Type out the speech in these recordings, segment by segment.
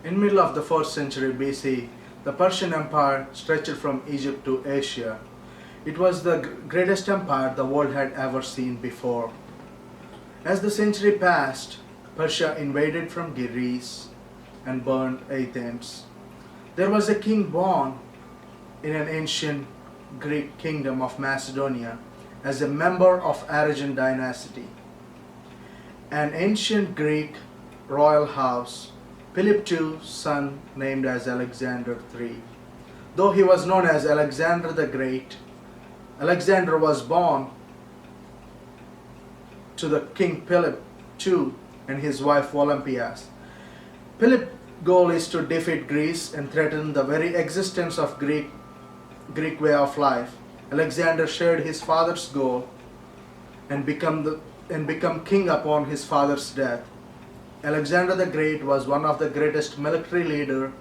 In middle of the 4th century BC, the Persian Empire stretched from Egypt to Asia. It was the greatest empire the world had ever seen before. As the century passed, Persia invaded from Greece and burned Athens. There was a king born in an ancient Greek kingdom of Macedonia as a member of Arian dynasty. An ancient Greek royal house, Philip II's son named as Alexander III. Though he was known as Alexander the Great, Alexander was born to the King Philip II and his wife Olympias. Philip's goal is to defeat Greece and threaten the very existence of Greek way of life. Alexander shared his father's goal and become king upon his father's death. Alexander the Great was one of the greatest military leaders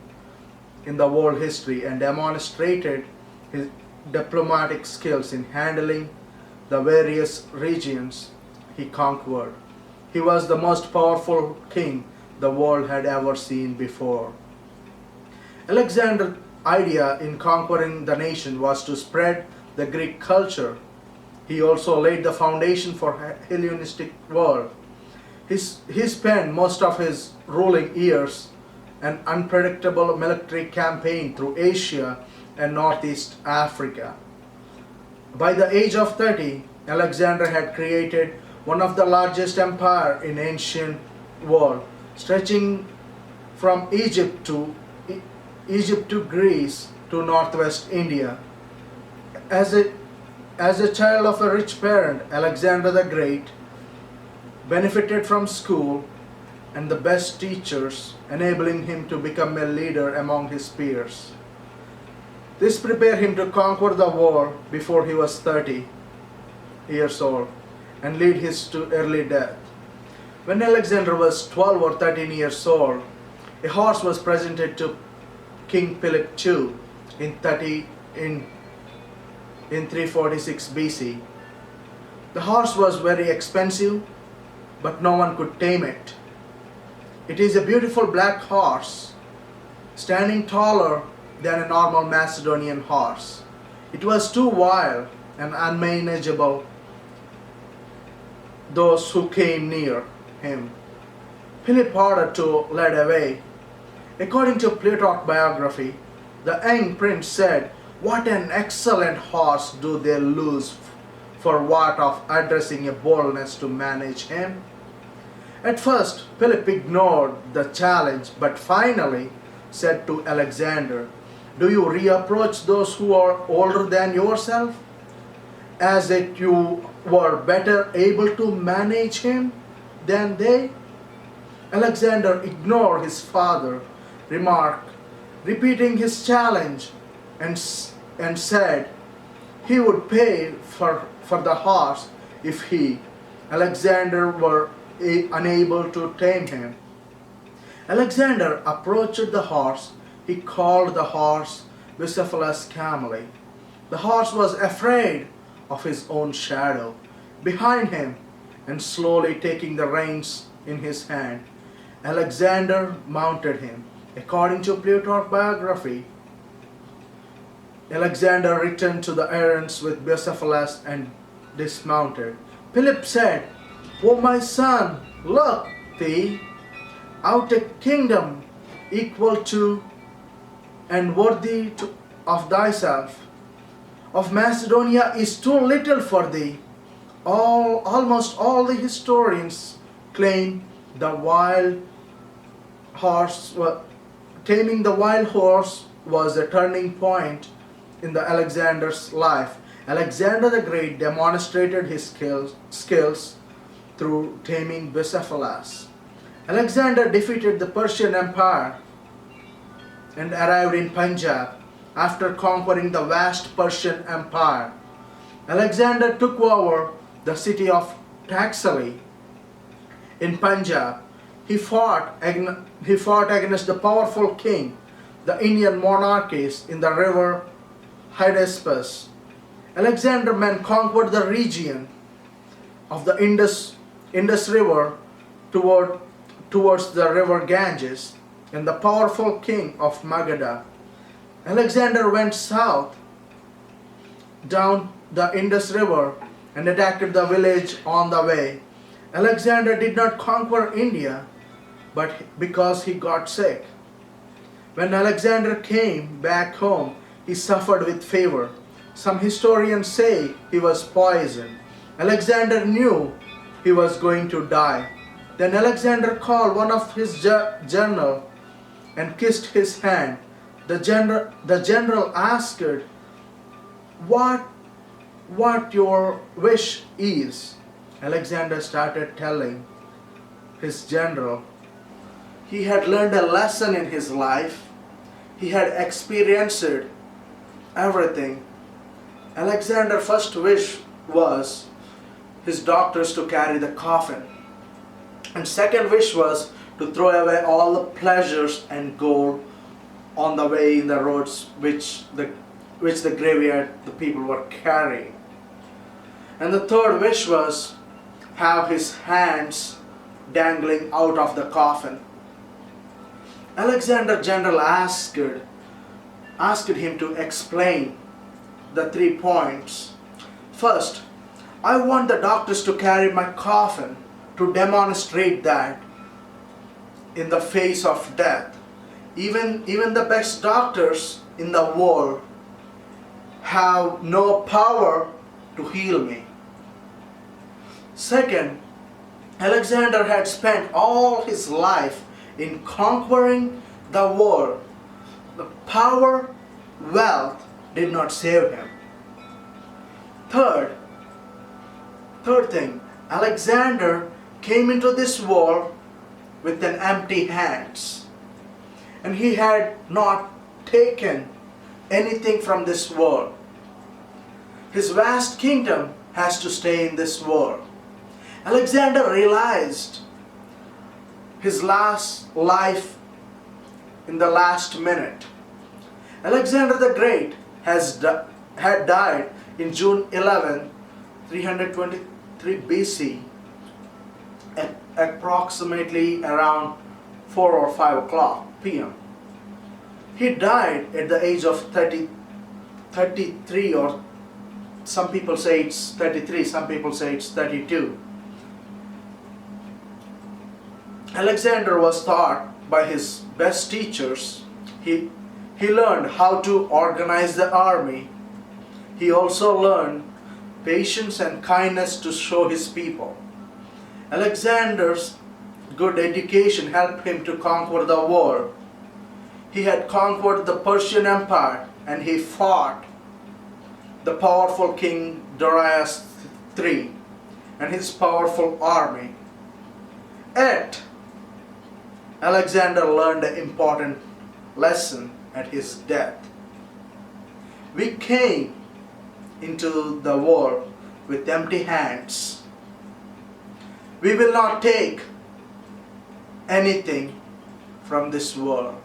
in the world history and demonstrated his diplomatic skills in handling the various regions he conquered. He was the most powerful king the world had ever seen before. Alexander's idea in conquering the nation was to spread the Greek culture. He also laid the foundation for Hellenistic world. He spent most of his ruling years an unpredictable military campaign through Asia and Northeast Africa. By the age of 30, Alexander had created one of the largest empires in ancient world, stretching from Egypt to Greece to northwest India. As a child of a rich parent, Alexander the Great benefited from school and the best teachers, enabling him to become a leader among his peers. This prepared him to conquer the world before he was 30 years old and lead his to early death. When Alexander was 12 or 13 years old, a horse was presented to King Philip II in 346 BC. The horse was very expensive, but no one could tame it. It is a beautiful black horse, standing taller than a normal Macedonian horse. It was too wild and unmanageable those who came near him. Philip ordered to lead away. According to Plutarch's biography, the young prince said, "What an excellent horse do they lose for want of addressing a boldness to manage him." At first, Philip ignored the challenge, but finally said to Alexander, "Do you reapproach those who are older than yourself, as if you were better able to manage him than they?" Alexander ignored his father's remark, repeating his challenge, and said he would pay for the horse if Alexander, were unable to tame him. Alexander approached the horse. He called the horse Bucephalus Cameli. The horse was afraid of his own shadow behind him, and slowly taking the reins in his hand, Alexander mounted him. According to Plutarch's biography, Alexander returned to the errands with Bucephalus and dismounted. Philip said, "O my son, look thee, out a kingdom equal to and worthy of thyself. Of Macedonia is too little for thee." Almost all the historians claim taming the wild horse was a turning point in Alexander's life. Alexander the Great demonstrated his skills through taming Bucephalus. Alexander defeated the Persian Empire and arrived in Punjab. After conquering the vast Persian Empire, Alexander took over the city of Taxili in Punjab. He fought against the powerful king, the Indian monarchies in the river Hydaspes. Alexander men conquered the region of the Indus River towards the river Ganges. and the powerful king of Magadha. Alexander went south down the Indus River and attacked the village on the way. Alexander did not conquer India, but because he got sick. When Alexander came back home, he suffered with fever. Some historians say he was poisoned. Alexander knew he was going to die. Then Alexander called one of his generals and kissed his hand. The general asked, what your wish is? Alexander started telling his general. He had learned a lesson in his life. He had experienced everything. Alexander's first wish was his doctors to carry the coffin. And second wish was to throw away all the pleasures and gold on the way in the roads which the graveyard the people were carrying. And the third wish was have his hands dangling out of the coffin. Alexander general asked him to explain the 3 points. First, I want the doctors to carry my coffin to demonstrate that in the face of death, even the best doctors in the world have no power to heal me. Second, Alexander had spent all his life in conquering the world. The power, wealth did not save him. Third thing, Alexander came into this world with an empty hands, and he had not taken anything from this world. His vast kingdom has to stay in this world. Alexander realized his last life in the last minute. Alexander the Great had died in June 11, 323 BC, at approximately around 4 or 5 o'clock p.m. He died at the age of 33, or some people say it's 33, some people say it's 32. Alexander was taught by his best teachers. He learned how to organize the army. He also learned patience and kindness to show his people. Alexander's good education helped him to conquer the world. He had conquered the Persian Empire, and he fought the powerful king Darius III and his powerful army. Yet, Alexander learned an important lesson at his death. We came into the world with empty hands. We will not take anything from this world.